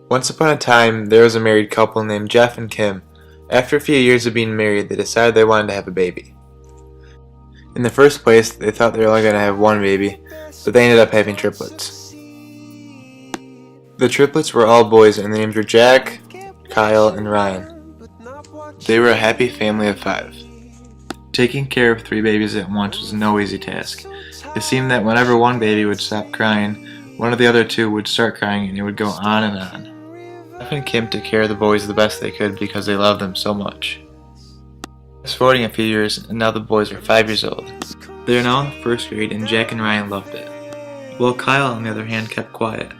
Once upon a time, there was a married couple named Jeff and Kim. After a few years of being married, they decided they wanted to have a baby. In the first place, they thought they were only going to have one baby, but they ended up having triplets. The triplets were all boys, and their names were Jack, Kyle, and Ryan. They were a happy family of 5. Taking care of 3 babies at once was no easy task. It seemed that whenever one baby would stop crying, one of the other 2 would start crying, and it would go on and on. Jeff and Kim took care of the boys the best they could because they loved them so much. Fast forwarding a few years, and now the boys are 5 years old. They are now in the 1st grade, and Jack and Ryan loved it. While Kyle, on the other hand, kept quiet.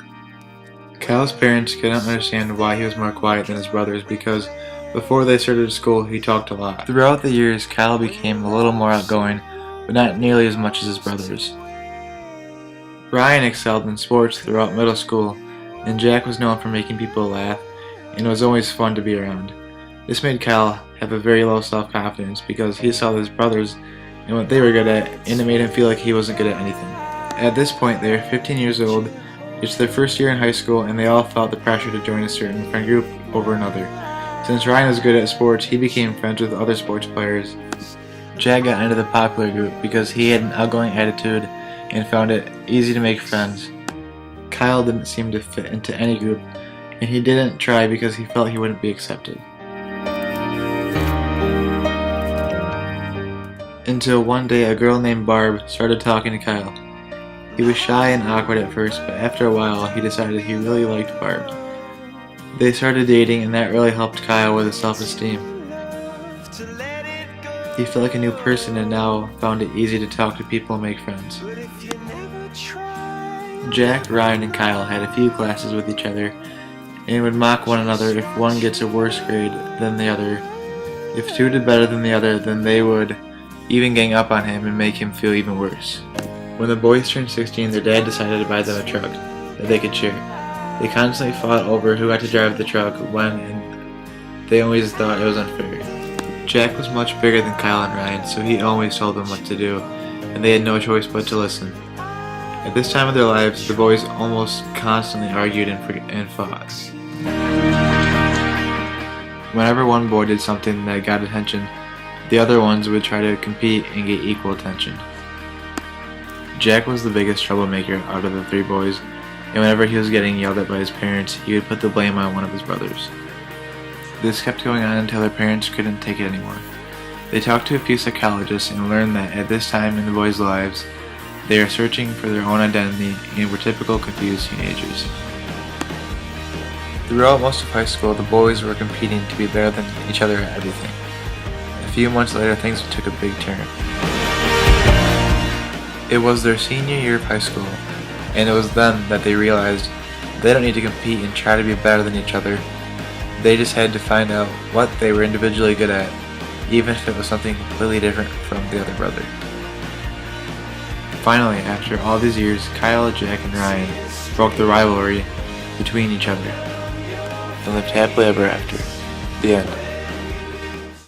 Kyle's parents couldn't understand why he was more quiet than his brothers because before they started school, he talked a lot. Throughout the years, Kyle became a little more outgoing, but not nearly as much as his brothers. Ryan excelled in sports throughout middle school, and Jack was known for making people laugh, and it was always fun to be around. This made Kyle have a very low self-confidence because he saw his brothers and what they were good at, and it made him feel like he wasn't good at anything. At this point, they were 15 years old, it's their 1st year in high school, and they all felt the pressure to join a certain friend group over another. Since Ryan was good at sports, he became friends with other sports players. Jack got into the popular group because he had an outgoing attitude and found it easy to make friends. Kyle didn't seem to fit into any group, and he didn't try because he felt he wouldn't be accepted. Until one day a girl named Barb started talking to Kyle. He was shy and awkward at first, but after a while he decided he really liked Barb. They started dating, and that really helped Kyle with his self-esteem. He felt like a new person and now found it easy to talk to people and make friends. Jack, Ryan, and Kyle had a few classes with each other and would mock one another if one gets a worse grade than the other. If 2 did better than the other, then they would even gang up on him and make him feel even worse. When the boys turned 16, their dad decided to buy them a truck that they could share. They constantly fought over who got to drive the truck when, and they always thought it was unfair. Jack was much bigger than Kyle and Ryan, so he always told them what to do, and they had no choice but to listen. At this time of their lives, the boys almost constantly argued and fought. Whenever one boy did something that got attention, the other ones would try to compete and get equal attention. Jack was the biggest troublemaker out of the 3 boys, and whenever he was getting yelled at by his parents, he would put the blame on one of his brothers. This kept going on until their parents couldn't take it anymore. They talked to a few psychologists and learned that at this time in the boys' lives, they are searching for their own identity and were typical confused teenagers. Throughout most of high school, the boys were competing to be better than each other at everything. A few months later, things took a big turn. It was their senior year of high school, and it was then that they realized they don't need to compete and try to be better than each other. They just had to find out what they were individually good at, even if it was something completely different from the other brother. Finally, after all these years, Kyle, Jack, and Ryan broke the rivalry between each other and lived happily ever after. The end.